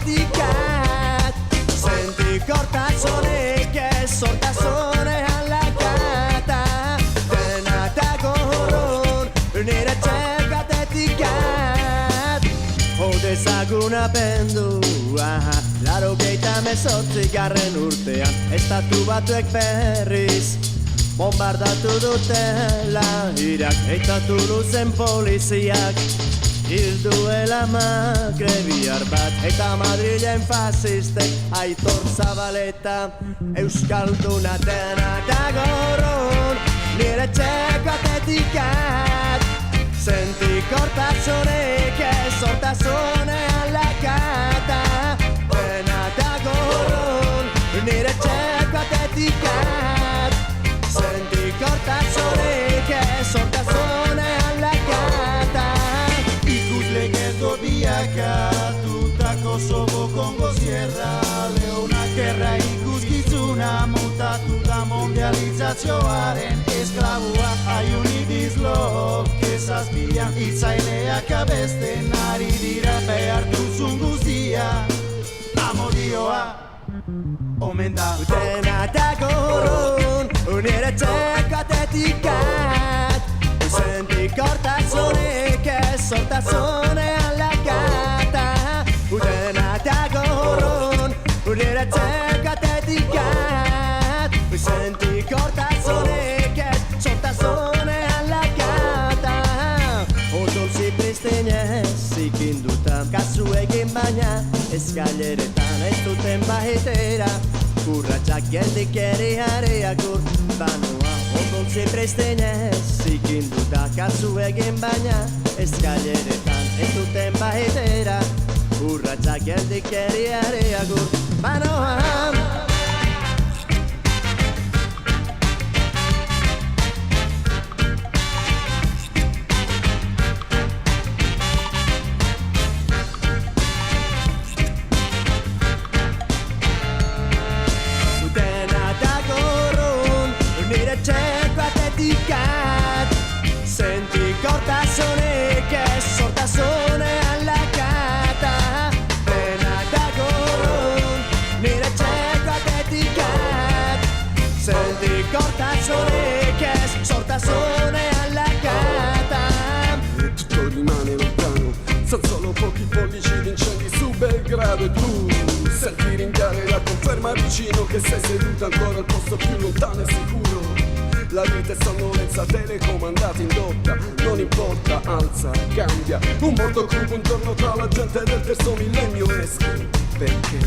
dedicat. Senti kortasunik ez sortasunean lakata. Dena dago urrun nire etxekatetik at. Odezagun apendua, 88. urtean, Estatu Batuek berriz bombardatu dutela Irak eta Toulouseen poliziak hil duela magrebiar bat eta Madrilen fasistek Aitor Zabaleta euskalduna dena dago urrun nire etxekatetik at. Senti kortasunik ez sortasunean lakata. Dena dago urrun nire etxekatetik at. Senti kortasunik ez sortasunean lakata. Ikusle geto biakatutako Sobo Kongo Sierra Leona gerra ikuskizuna mutatu da mondializazioaren esklabua. Aiuni bizlok ezazpian itzaileak abesten ari dira behar duzun guztia. Amodioa omen da. Dena dago urrun nire etxekatetik at. Senti kortasunik ez sortasunean lakata. Dena dago urrun nire etxekatetik at. Senti kortasunik ez sortasunean lakata. Odolzi pristinez ikinduta kasu egin baina eskaileretan ez duten bahitera. Urratxak geldikeriareak urbanoa. Odolzi pristinez ikinduta kasu egin baina eskaileretan ez duten bahitera. Urratxak geldikeriareak urbanoa. Senti kortasunik ez sortasunean lakata. Dena dago urrun nire etxekatetik at. Senti kortasunik ez sortasunean lakata. Tutto rimane lontano, son solo pochi pollici di incendi su Belgrado e tu senti ringhiare la conferma vicino che sei seduto ancora al posto più lontano e sicuro. La vita è sonnolenza telecomandata in doppia. Non importa, alza, cambia. Un mondo cupo intorno tra la gente del terzo millennio. Eschi, perché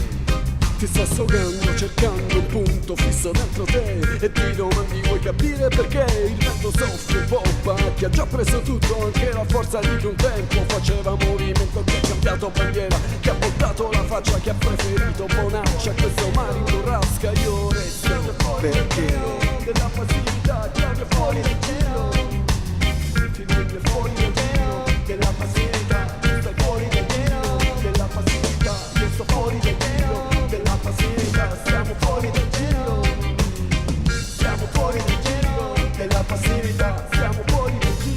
ti sto assogando cercando un punto fisso dentro te. E ti domandi vuoi capire perché il vento soffia un po' che ha già preso tutto, anche la forza di che un tempo faceva movimento, che ha cambiato bandiera, che ha voltato la faccia, che ha preferito bonaccia. Questo mare in burrasca io resto perché della passività che abbia fuori del giro. Ti viene fuori del giro della passività. Stai fuori del giro della passività. Io sto fuori del giro della passività. Siamo fuori del giro. Siamo fuori del giro della passività. Siamo fuori del giro.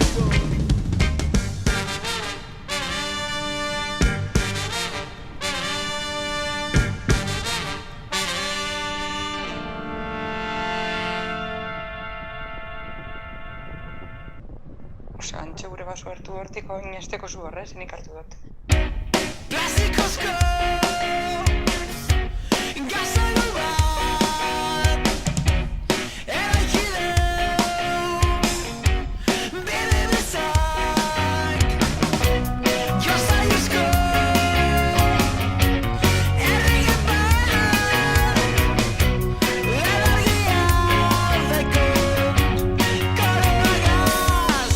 Antxe gure baso hartu hortik oin esteko zu horrez, nik hartu dut. Plastikozko gazailu bat eraiki du bere bezak. Gazailuzko errege bat elargia aldeko koroagaz.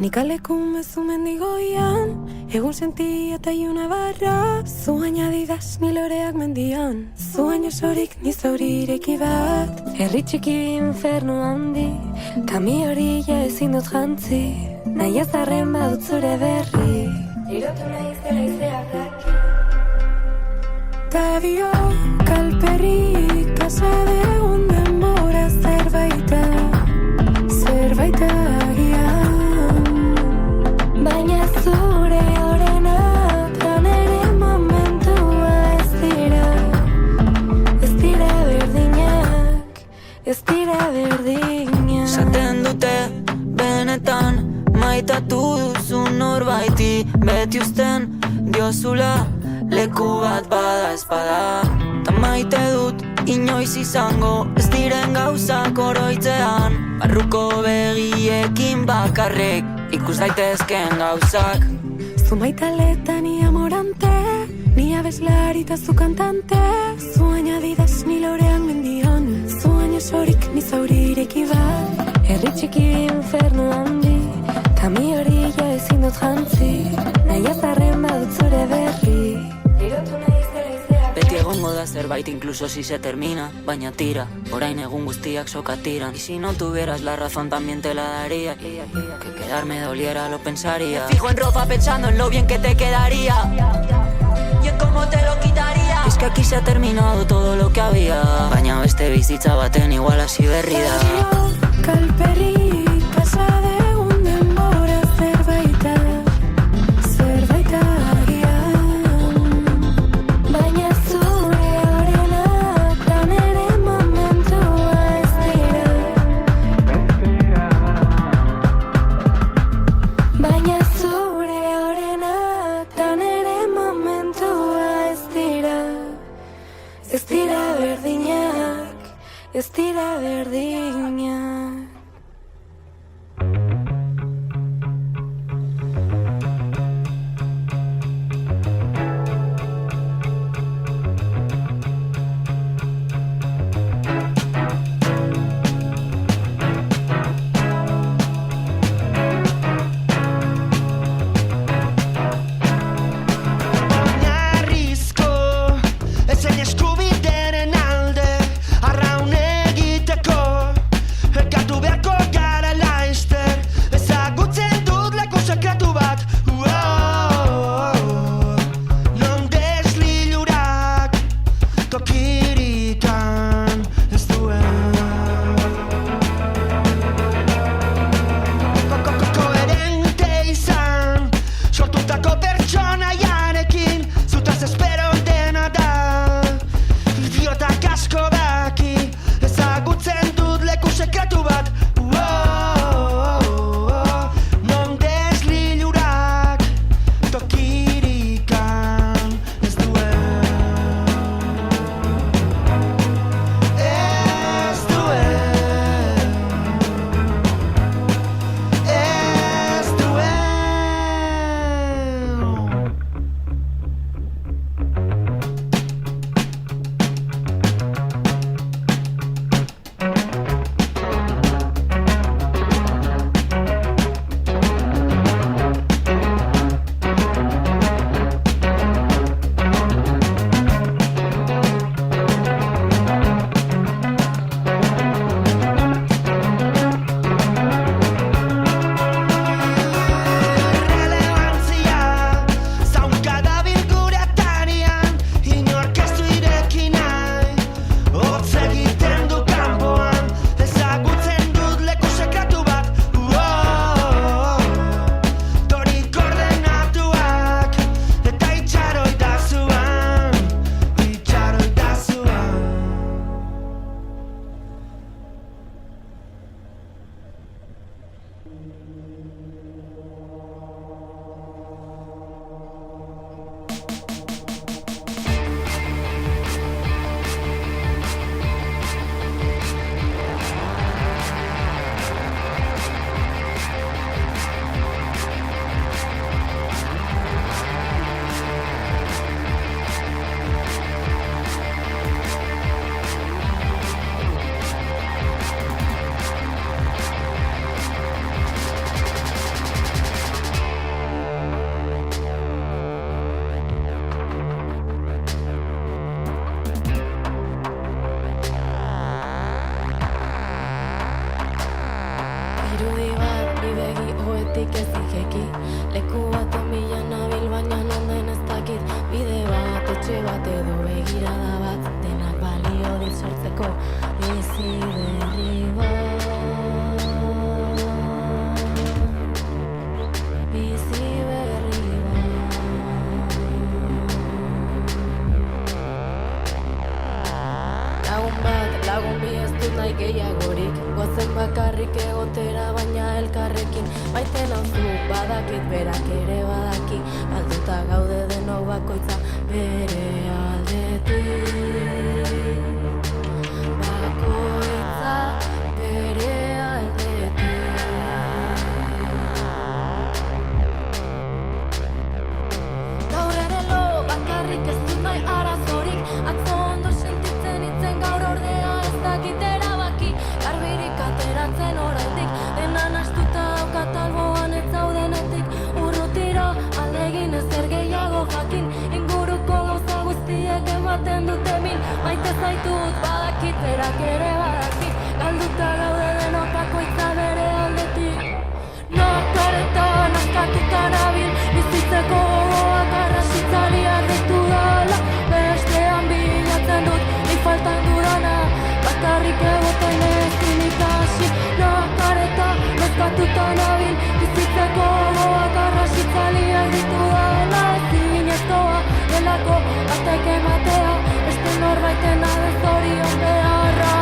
Nik aleku mezu mendigoian, egun senti eta iuna barra. Zuain adidas ni loreak mendian, zuain osorik ni zaurireki bat. Herri txiki infernu handi, kami hori ja ezin dut jantzi. Nahi azarren badut zure berri, irotu nahi zela izteak daki. Tadio kalperrik pasa degun denbora zerbaita agian. Baina zure horretan ere momentua ez dira berdinak, ez dira berdinak. Zaten dute benetan maitatu duzun norbaiti, beti uzten diozula leku bat bada espada. Ta maite dut inoiz izango ez diren gauzak oroitzean, barruko begiekin bakarrik ikus daitezken gauzak. Zu maitaleta ni amorante, ni abeslari ta zu kantante. Zuain adidas ni loreak mendian, zuain osorik ni zaurireki bat. Herri txiki infernu handi, kami hori ja ezin dut jantzi. Nahi azarren badut zure berri, irotu nahi zela izteak. Beti egongo da zerbait incluso si se termina, baina tira, orain egun guztiak soka tiran. Y si no tuvieras la razón también te la daría, que quedarme doliera lo pensaría. Me fijo en ropa pensando en lo bien que te quedaría y en cómo te lo quitaría. Es que aquí se ha terminado todo lo que había, baina beste bizitza baten igual hasi berri da. Kalperik pasa degun denbora zerbaita agian. Baina zure horretan ere momentua ez dira. Baina zure horretan ere momentua ez dira. Ez dira berdinak, ez dira berdinak. Oinarrizko ezein eskubideren alde arraun egiteko. bakarrik ez ikeki. Leku baten bila nabil baina nonden ez dakit. Bide bat, etxe bat edo begirada bat, denak balio dit sortzeko bizi berri bat. Bizi berri bat. Lagun bat, lagun bi ez dut nahi gehiagorik. Goazen bakarrik egotera baina elkarrekin. Maite nauzu badakit berak ere badaki. Galduta gaude denok bakoitza bere aldetik. Bakoitza bere aldetik. Gaur ere lo bakarrik ez dut nahi arazorik. Atzo ondo sentitzen itzen gaur ordea ez dakit erabaki. Garbirik ateratzen oraindik, dena nahastuta daukat alboan ez zaudenetik. Urrutiro aldegin ezer gehiago jakin, inguruko gauza guztiek ematen dute min. Maite zaitut badakit berak ere badaki, galduta gaude denok bakoitza bere aldetik. Nakareta naskatuta nabil, bizitzeko gogoak arrasitzari arditu dala. Bestean bilatzen dut, nik faltan dudana, bakarrik egoten ezin ikasi. Nakareta naskatuta nabil, bizitzeko gogoak arrasitzari arditu dala. Ezinezkoa delako batek ematea, beste norbaiten abez zorion beharra.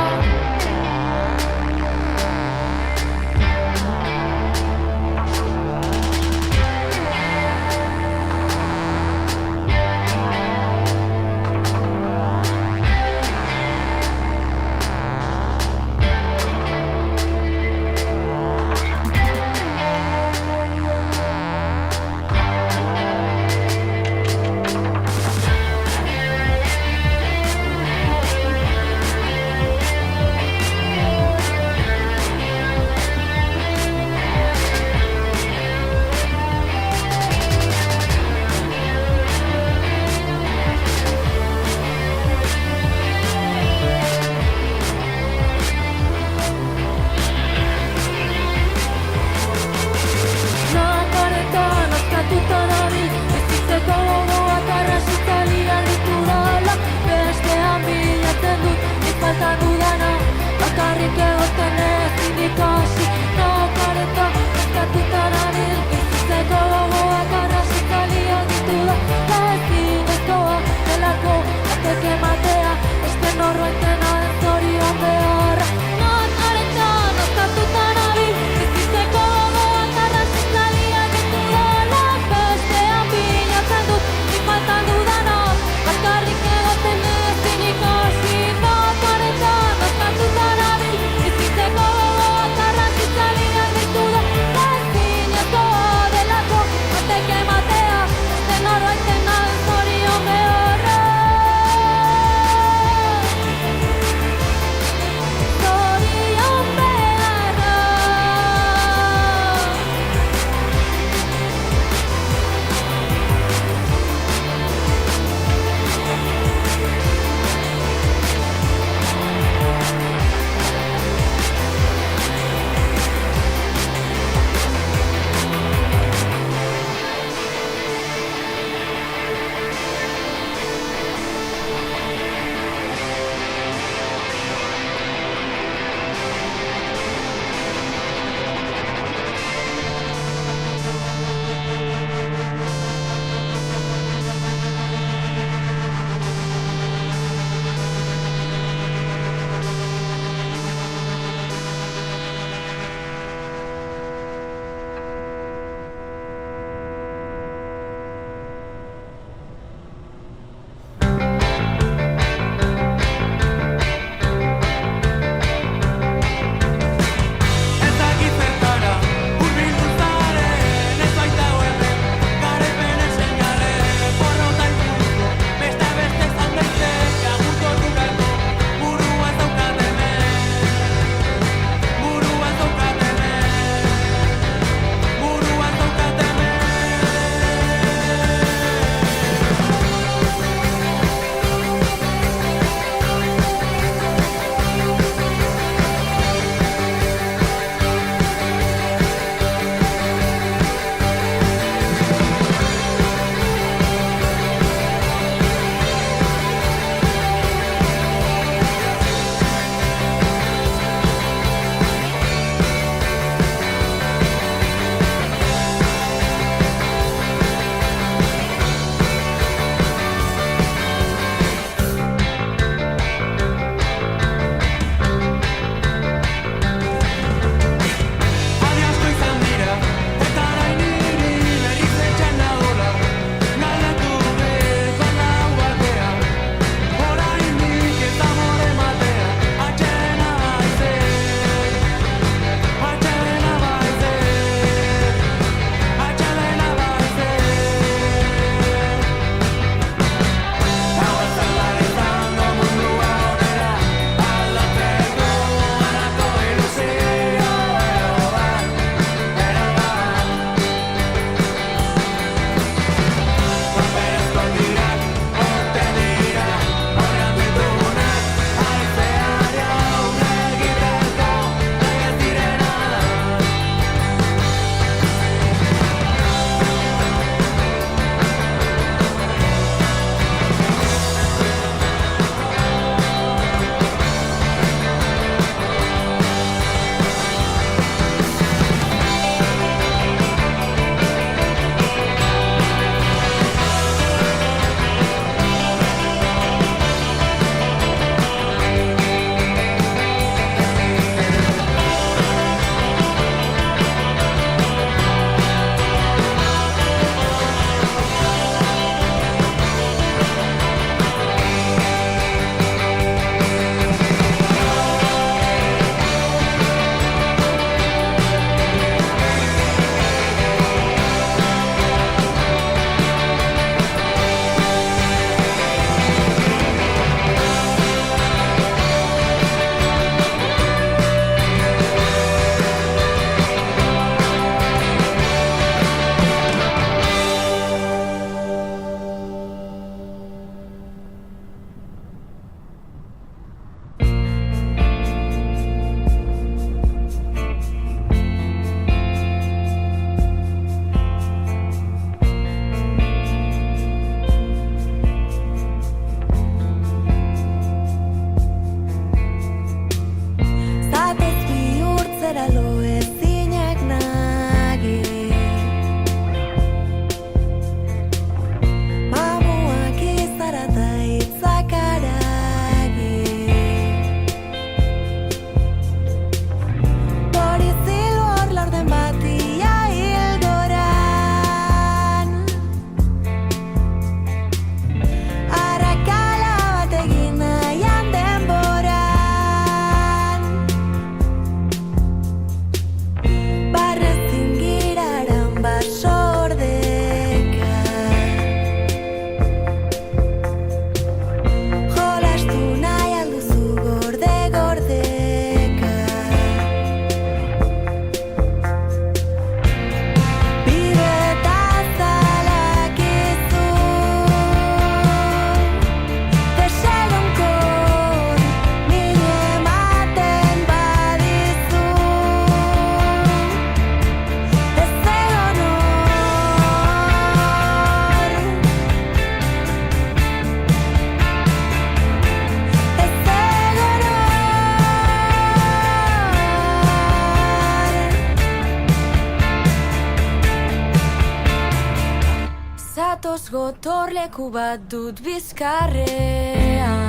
Gotorleku bat dut bizkarrean,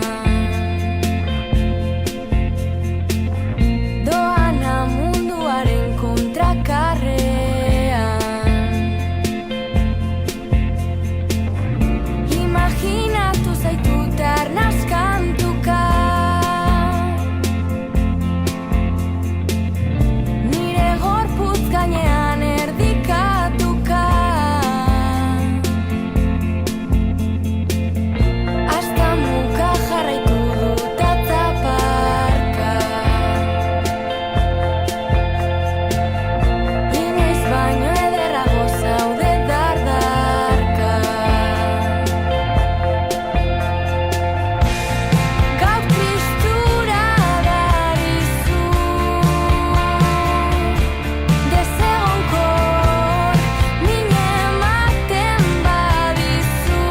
doana munduaren kontrakarrean. Imaginatu zaitut arnaskantuka, nire gorputz gainean erdikatuka. Hasta muka jarraitu dut atzaparka, inoiz baino ederrago zaude dardarka. Gaur tristura darizu, desegonkor min ematen badizu.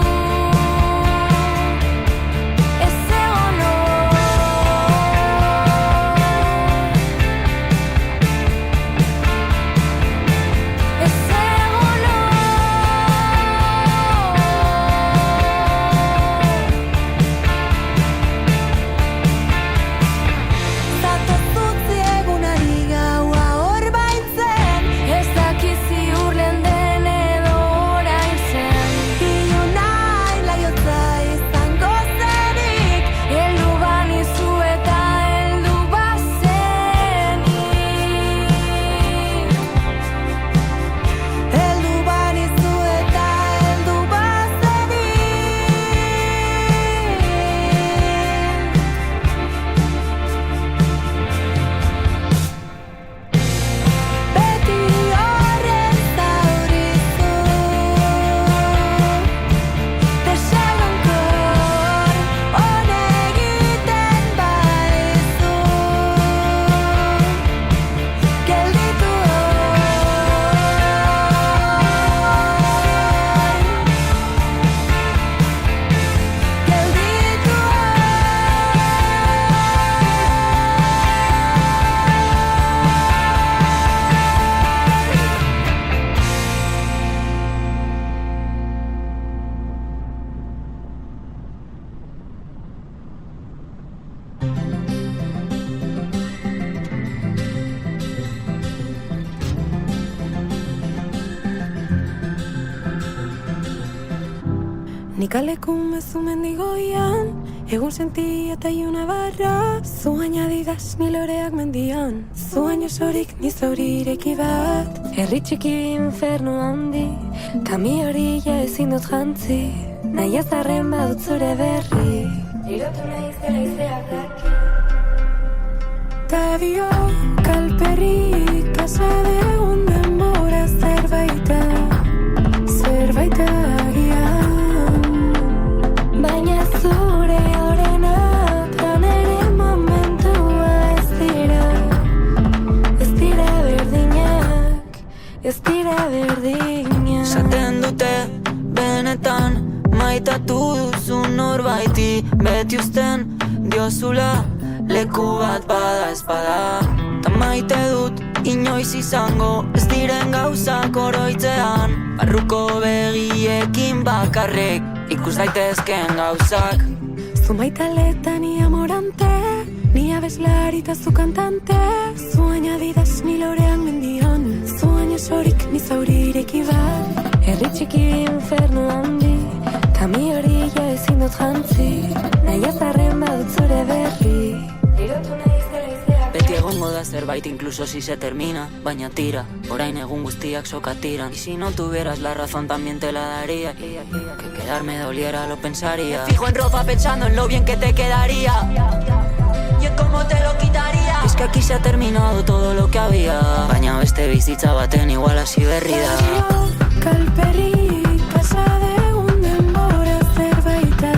Ez egon ez egon Zatozutzi egunari gaua hor baitzen, ez daki ziur lehen den edo orain zen. Iluna hilaiotza izango zenik, heldu banizu eta heldu bazenik. Heldu banizu eta heldu bazenik. Beti horren zaurizu, desegonkor on egiten badizu. Gelditu gelditu Nik aleku mezu mendigoian, egun senti eta iuna barra. Zu añadidas ni loreak mendian, zu año sorik ni zaurireki bat. Herri txiki infernu handi, kami hori ja ezin dut jantzi. Nahi azarren badut zure berri, irotu nahiz dela izteak daki. Tadio kalperrik pasa degun denbora zerbaita agian. Baina zure horretan ere momentua ez dira berdinak, ez dira berdinak. Zaten dute benetan maitatu duzun norbaiti, beti uzten diozula leku bat bada espada. Ta maite dut inoiz izango ez diren gauzak oroitzean, barruko begiekin bakarrik ikus daitezken gauzak. Zu maitaleta ni amorante, ni abeslari eta zu kantante. Zu añadidas ni loreak mendian, zu año sorik ni zaurireki bat. Herri txiki infernu handi, kami hori ja ezin dut jantzi. Nahi azarren badut zure berri, irotu nahiz dela izteak. Beti egongo da zerbait incluso si se termina, baina tira, orain egun guztiak sokatiran. Y si no tuvieras la razón también te la daría, que quedarme doliera lo pensaría. Me fijo en ropa pensando en lo bien que te quedaría y en cómo te lo quitaría. Es que aquí se ha terminado todo lo que había, baina beste bizitza baten igual hasi berri da. Kalperik pasa degun denbora zerbaita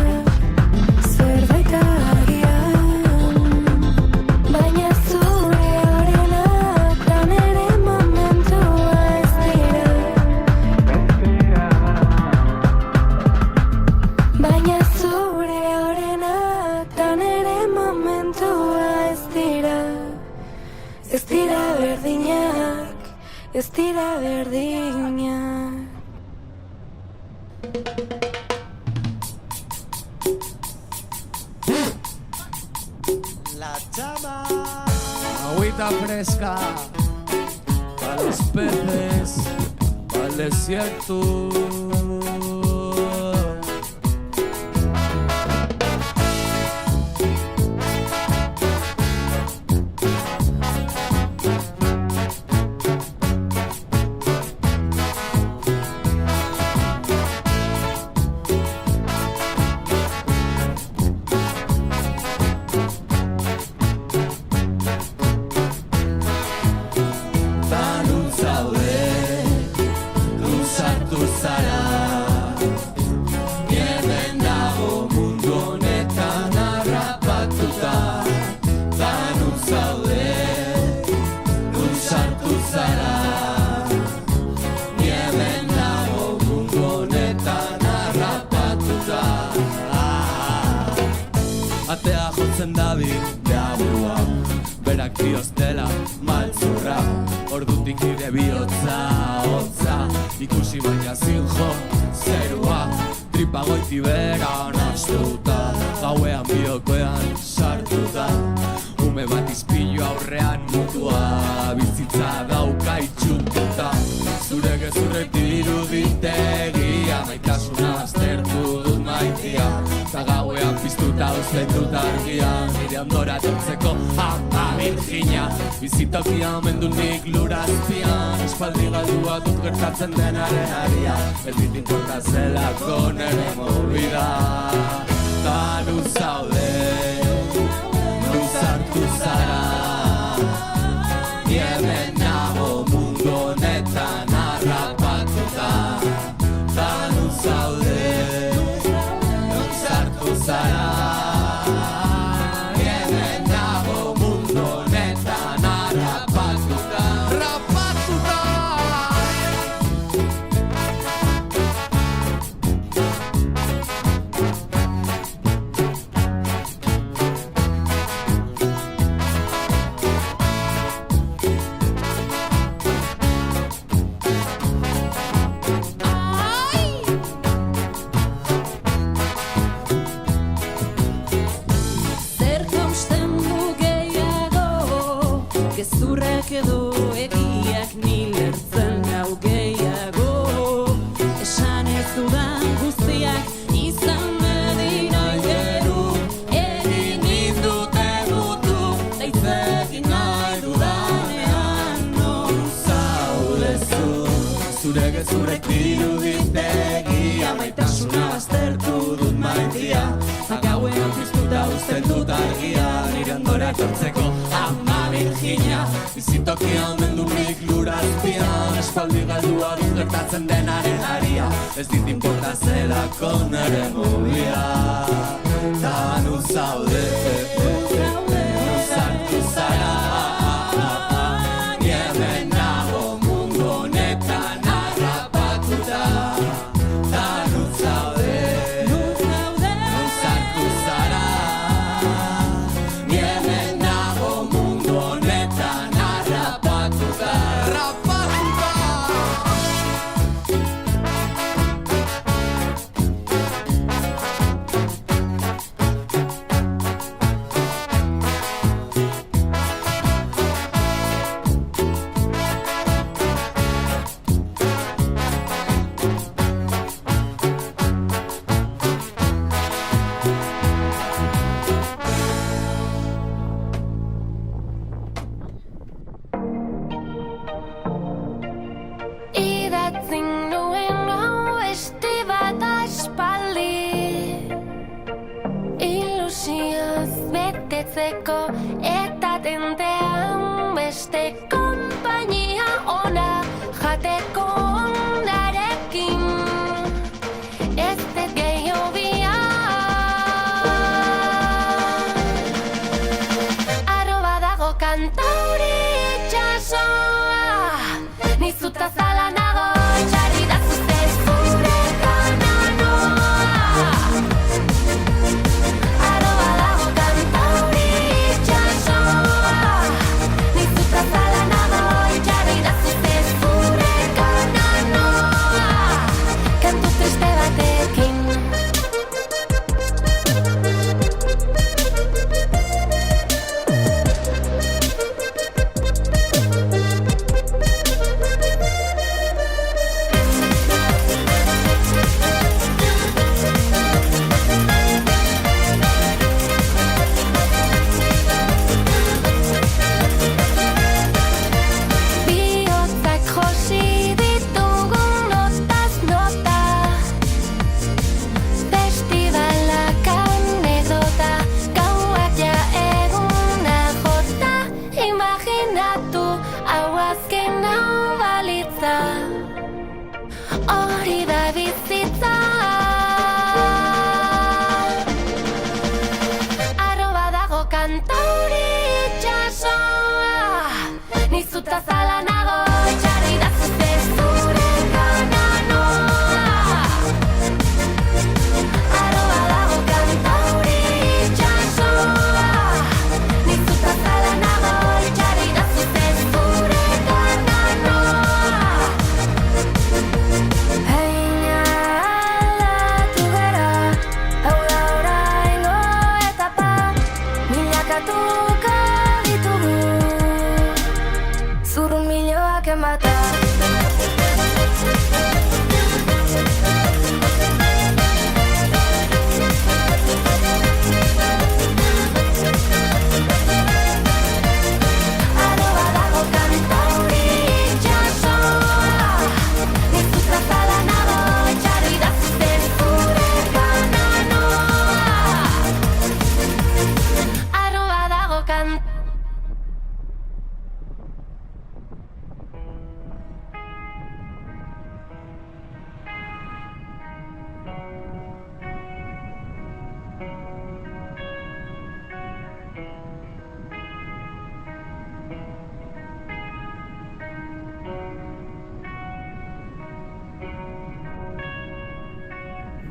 agian. Baina zure horretan ere momentua ez dira. Baina zure horretan ere momentua ez dira. Ez dira berdinak, ez dira berdinak. la mar. Agüita fresca para los peces, para el desierto. Atea jotzen dabil deaburua, berak dioztela maltzurra. Ordutik nire bihotza, hotza, ikusi baina zinjo zerua. Tripa goiti bera nastuta, gauean biokoean sartuta. Ume bat izpilu aurrean mutua, bizitza dauka itxututa. Zure gezurrek diruditegia, maitasuna aztertu dut maitia. Ta gauean piztuta uzten dut argia, nire ondora etortzeko ama virgina. Bizitokia omen du nik lurazpian, espaldi galdua dut gertatzen denaren aria. Ez dit importa zelako nere movida. Ta luzaude, luzartu zara. Ni hemen nago mundu honetan harrapatuta. Ta luzaude, zara, hemen nago mundu honetan harrapatuta, rapatuta. Gezurrak edo egiak nilertzen nau gehiago. Esan ez dudan guztiak izan medina geru. Egin nindute mutu, daitzekin nahi dudanean. Non zaudezu, zure gezurrek diruditegia, maitasuna baztertu dut maitia. Gauean piztuta uzten dut argia, nire ondora etortzeko ama virgina. Bizitokia omen du nik lurazpian, espaldi galdua dut gertatzen denaren aria. Ez dit importa zelako nere movia. Ta nu zaude, nu sartu zara. Ni hemen nago mundu honetan harrapatuta. Ta nu zaude, nu sartu zara. Ni hemen nago mundu honetan harrapatuta, rapatuta. Idatzin nuen hau esti bat aspaldi, ilusioz betetzeko eta tentean beste konpainia ona jateko onarekin. Ez dut gehiago bihar, arro badago kantauri itxasoa, nizuta zala nago, txarri da zuzez gure kananoa. Arro badago kantauri itxasoa, nizuta zala nago, txarri da zuzez gure kananoa. Kantu triste batekin. hori da bizitza. Arroba dago kantauri itxasoa, nizuta zala nago, jarri da zute zure kananoa. Arroba dago kantauri itxasoa, nizuta zala nago, jarri da zute zure kananoa. Heina aldatu gara, hau da oraingo etapa, milakatuko ditugu zurrunbiloak emata. Arroba dago kantauri itxasoa, nizuta zala nago, jarri da zute zure kananoa. Arroba dago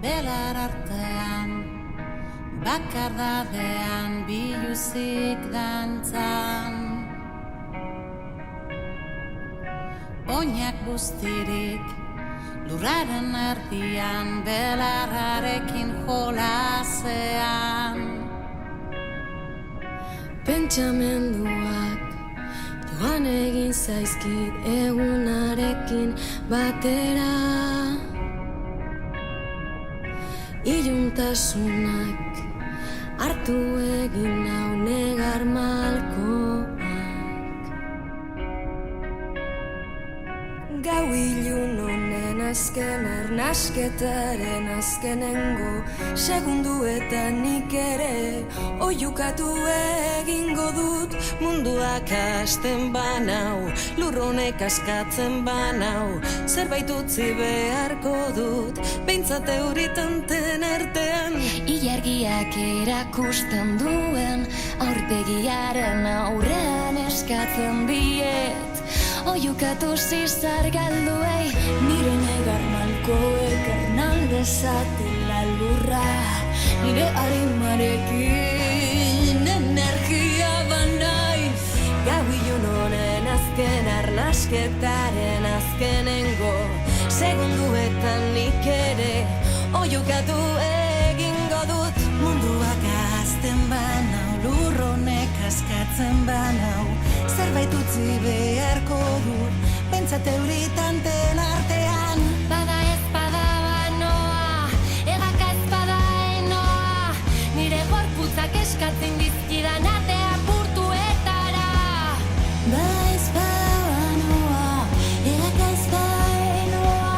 Belar artean, bakardadean biluzik dantzan. Oinak bustirik, lurraren erdian, belarrarekin jolasean. Pentsamenduak joan egin zaizkit egunarekin batera. Iluntasunak hartu egin nau negar malkoak. Gau ilun honen azken arnasketaren azkenengo segunduetan nik ere oiukatu egingo dut. Munduak hasten banau, lurronek askatzen banau, zerbait utzi beharko dut, behintzat euritanten artean. Ilargiak erakusten duen aurpegiaren aurrean eskatzen diet, oiukatu zizar galduei. Nire negar malkoek ernal dezatela lurra, nire arimarekin energia banaiz. Gau ilun honen azken arnasketaren azkenengo segunduetan nik ere oiukatu egingo dut. Munduak azten banau, lurronek askatzen banau, zerbait utzi beharko dut, pentsat euritanten artean. Bada ez bada banoa, egaka ez bada enoa, nire gorputzak eskatzen dizkidan atea portuetara. Bada ez bada banoa, egaka ez bada enoa,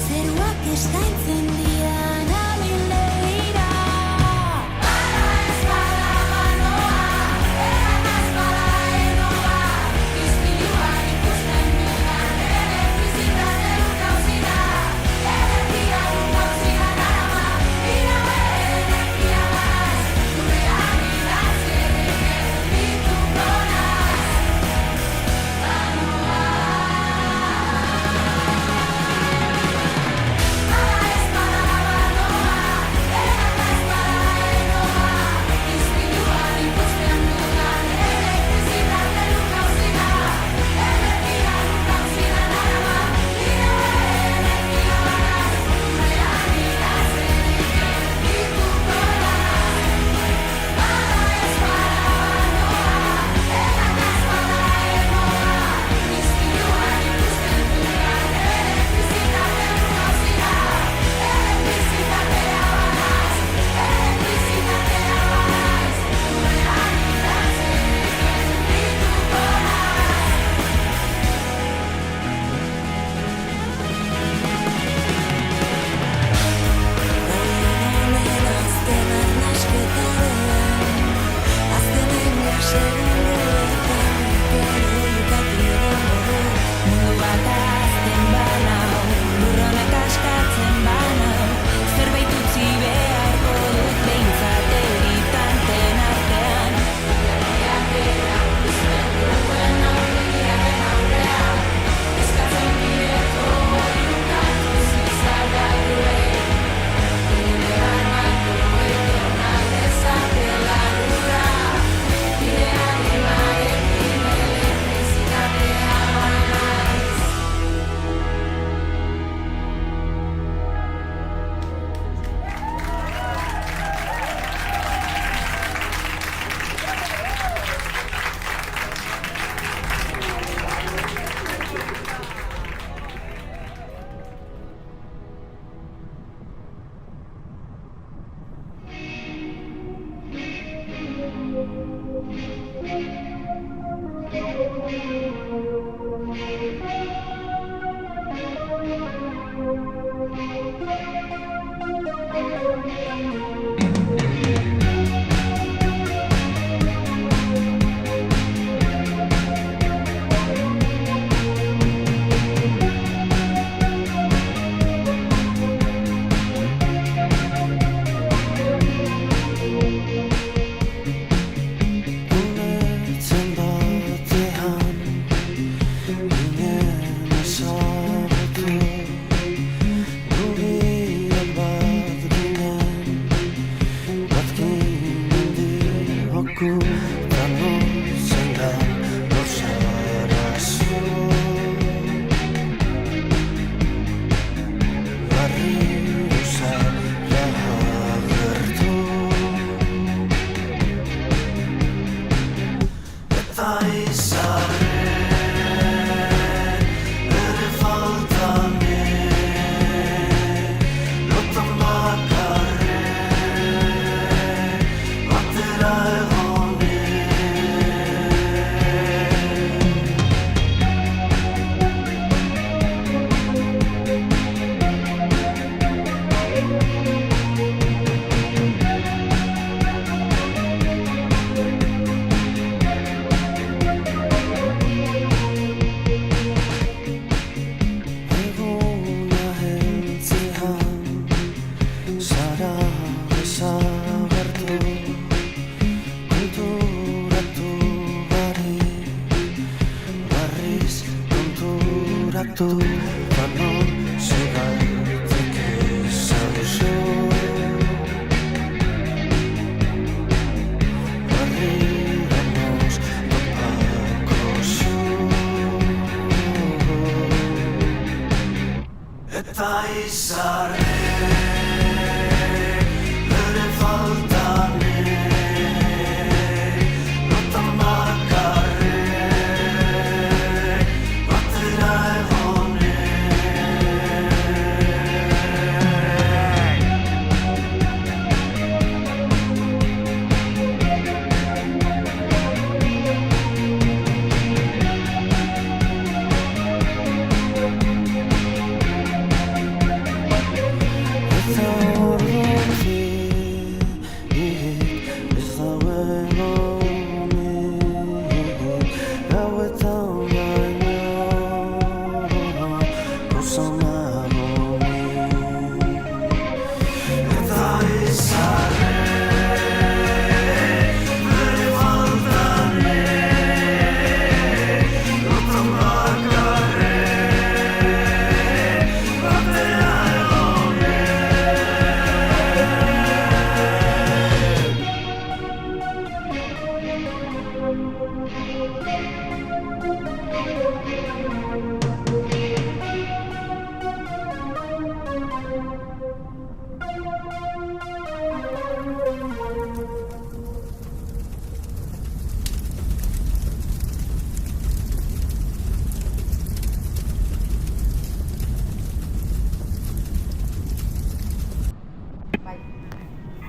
zeruak eskaintzen dian amildeira. Bada ez bada banoa, egaka ez bada enoa, izpiluak ikusten dudan ere bizitza zeruka.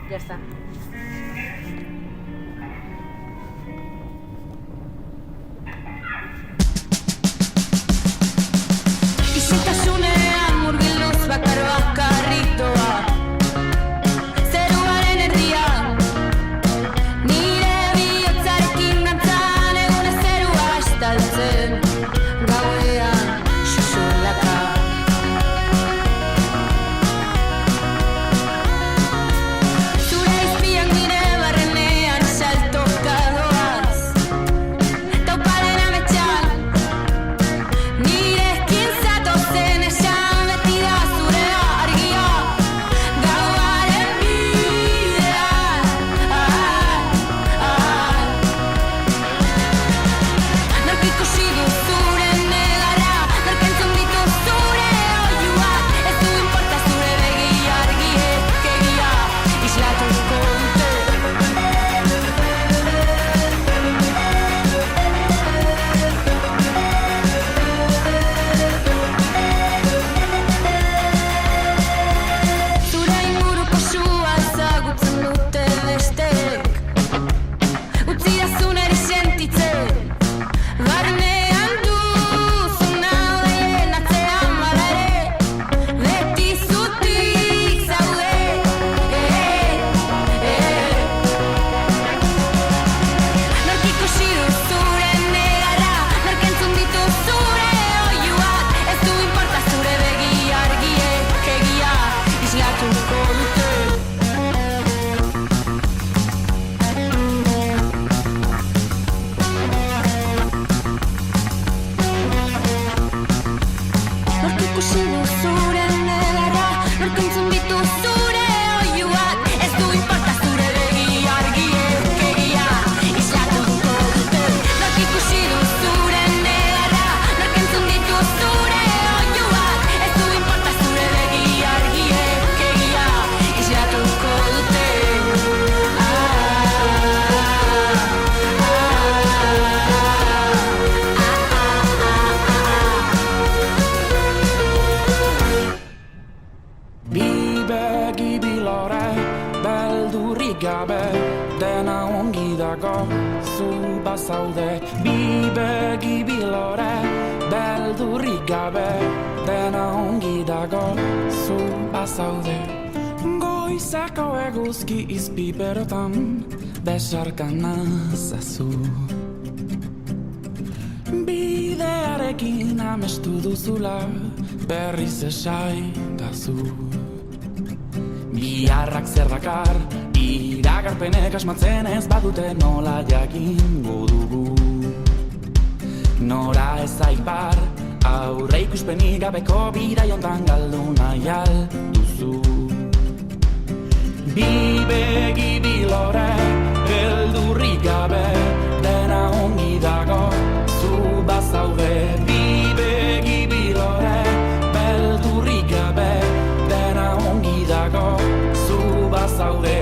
Ya está. Isiltasunean murgilduz bakar bakarritoa zeruaren erdian nire bihotzarekin dantzan egunez zerua estaltzen gauean xuxurlaka zure izpiak nire barrenean saltoka doaz tauparen ametxan nirekin zatozen esan beti da zurea argia gauaren bidean nork ikusi du bazaude, bi begi bilore, beldurrik gabe, dena ongi dago, zu bazaude. Goizeko eguzki izpiperotan, besarkan nazazu. Bidearekin amestu duzula, berriz esaidazu. Biharrak zer dakar, iragarpenek asmatzen ez badute nola jakingo dugu. Nora ez aipar, aurre ikuspenik gabeko bidaiontan galdu nahi alduzu. Bi begi bilore, beldurrik gabe, dena ongi dago, zu bazaude. Bi begi bilore, beldurrik gabe, dena ongi dago, zu bazaude.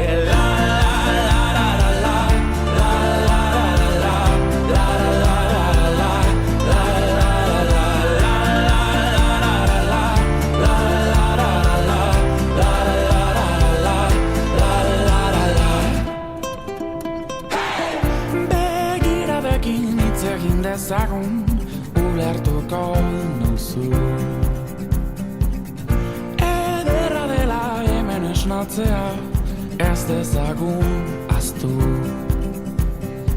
Dezagun ulertuko nuzu. Ederra dela hemen esnatzea, ez dezagun aztu.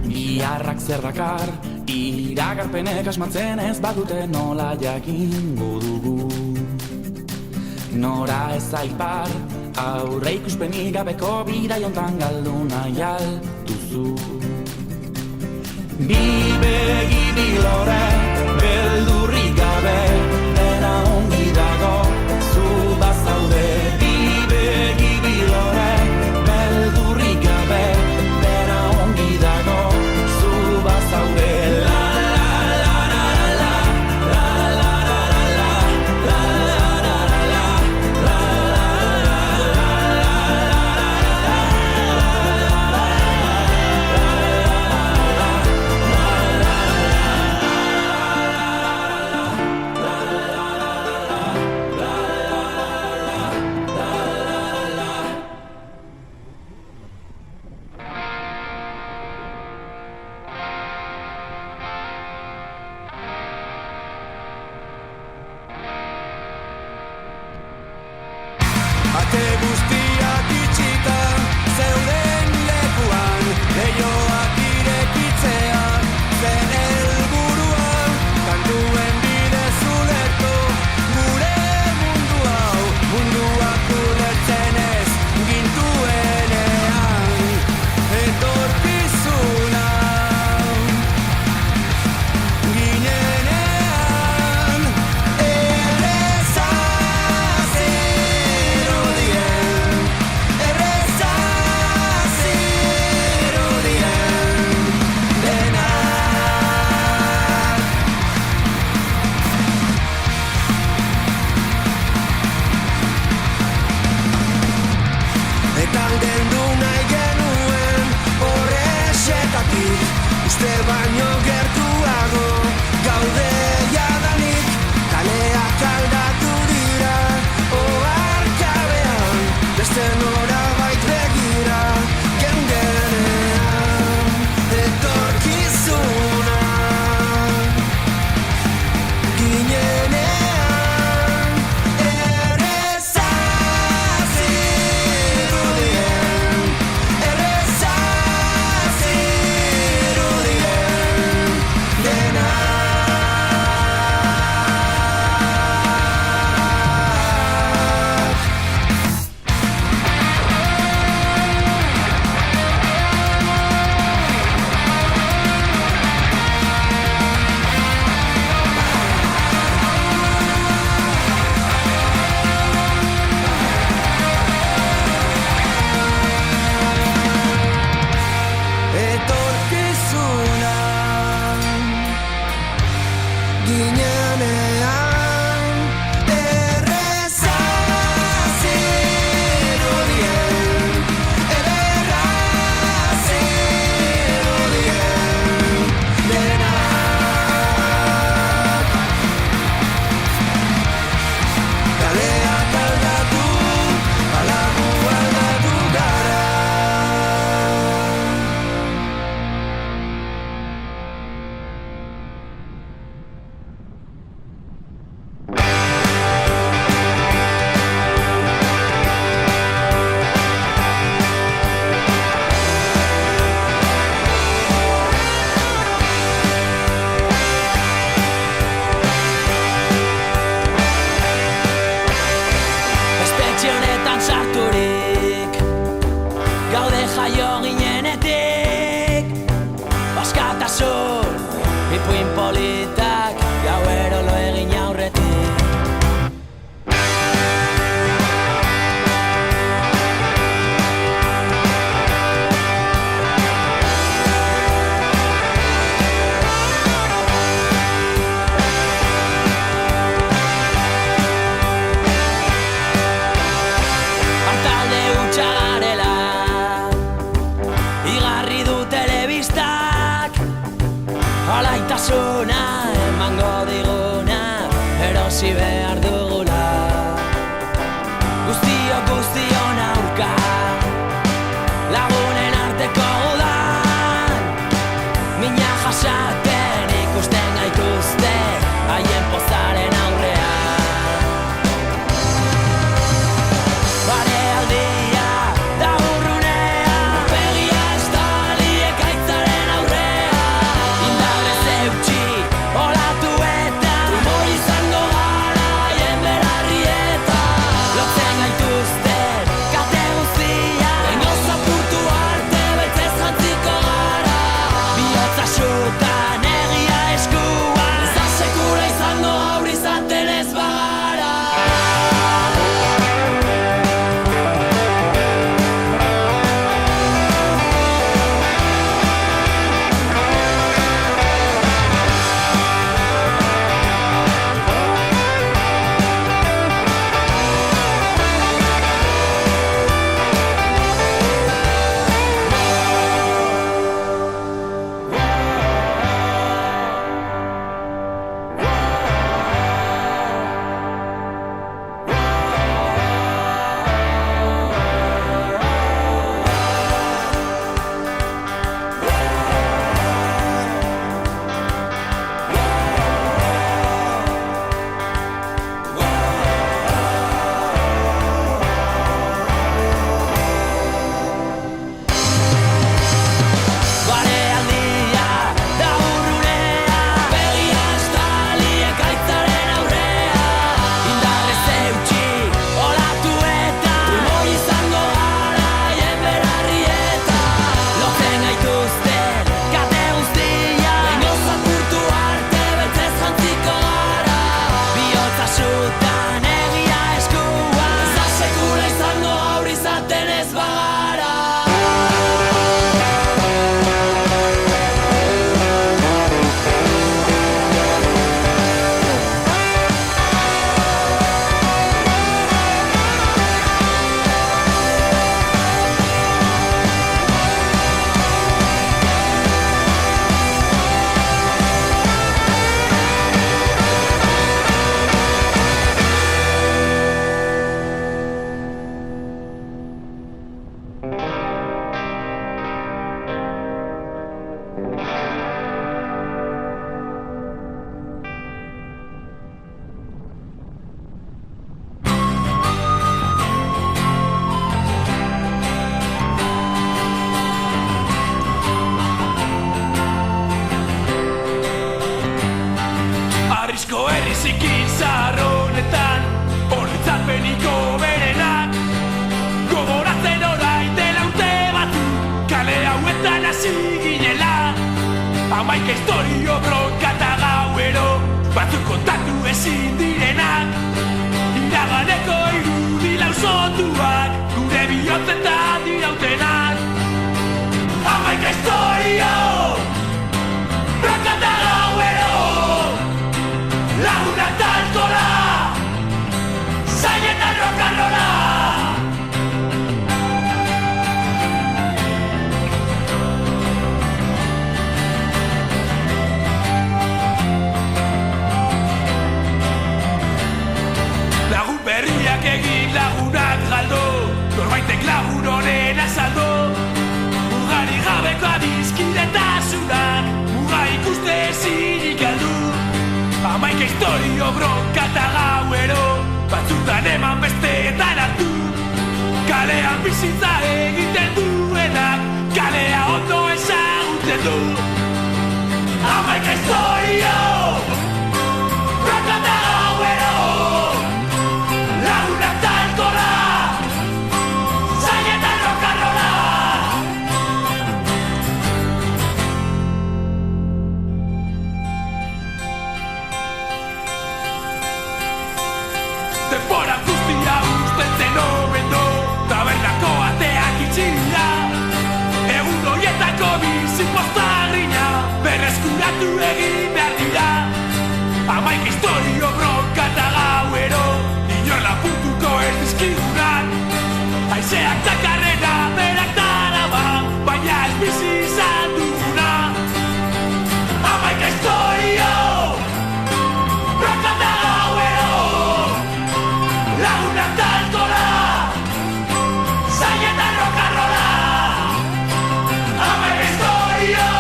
Biharrak zer dakar, iragarpenek asmatzen ez badute nola jakingo dugu. Nora ez aipar, aurre ikuspenik gabeko bidaiontan galdu nahi alduzu. Bi begi bilore, beldurrik gabe, dena ongi dago, zu bazaude. Bi begi bilore, beldurrik gabe, dena ongi dago, zu bazaude. Ate guztiak itxita, zeuden lekuan, leihoak irekitzea, zen helburua, kantuen bidez ulertu, gure mundu hau, munduak ulertzen ez, gintuenean, etorkizuna, ginenean, erreza uste baino gertuago gaude jadanik, kaleak aldatu dira, oharkabean beste norabait begira, geungenean etorkizuna, ginenean erreza zirudien, erreza Ipuin politak gauero lo egin aurretik. Alaitasuna emango diguna erosi behar dugula. Guztion aurka lagunen arteko udan, mina jasaten ikusten gaituzte haien pozaren aurrean. Barealdia da urrunea, begia estali ekaitzaren aurrean. Olatu eta humor izango gara haien berarrieta. Lotzen gaituzten kate guztia, bengoz apurtu arte beltzez jantziko gara. Bihotza xutan egia eskuan, ez da sekula izango aurri izaten ez bagara. Hamaika historio bronka eta gauero, batzuk kontatu ezin direnak. Iraganeko irudi lausotuak, gure bihotzetan dirautenak. Hamaika historio bronka eta gauero, lagunak eta alkola, zainetan rock'n'rolla. Berriak egin lagunak galdo, norbaitek lagun honen azaldo. Mugari gabeko adizkidetasunak, muga ikuste ezinik aldu. Hamaika historio bronka eta gauero, batzutan eman besteetan hartu. Kalean bizitza egiten duenak, kalea ondo ezagutzen du. Hamaika historio bronka eta gauero, lagunak eta alkola, zainetan rock'n'rolla. posta grina berreskuratu egin behar dira. Amaik historio bronka eta gauero inor lapurtuko ez dizkigunak. Haizeak dakarrena berak darama, baina ez bizi izan duguna. Amaik historio bronka eta gauero lagunak da alkola, zaietan rokarrola. Amaik historio.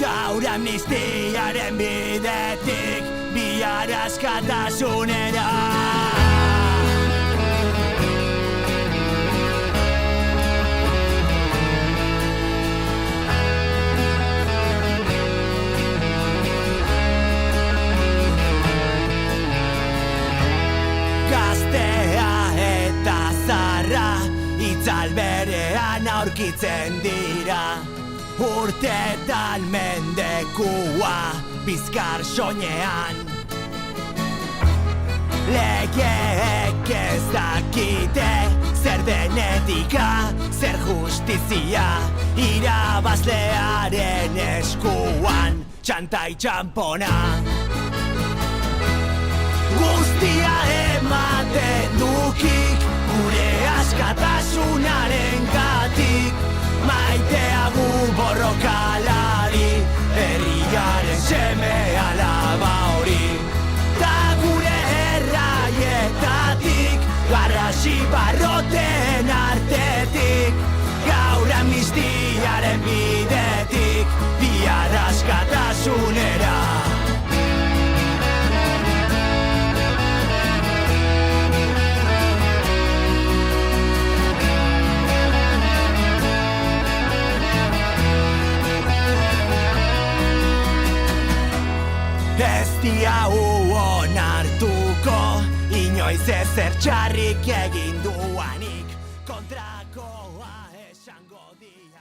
Gaur amnistiaren bidetik bihar askatasunera. Gaztea eta zarra itzal berean aurkitzen dira. Urtetan mendekua bizkar soinean. Legeek ez dakite zer den etika, zer justizia, irabazlearen eskuan txantai txampona. Guztia ematen dukik gure askatasunaren gatik. Maitea gu borrokalari, herriaren seme alaba hori. Ta gure erraietatik, garrasi barroten artetik. Gaur amnistiaren bidetik, bihar askatasunera. Ez diau onartuko, inoiz ezer txarrik egin duanik, kontrakoa esango di.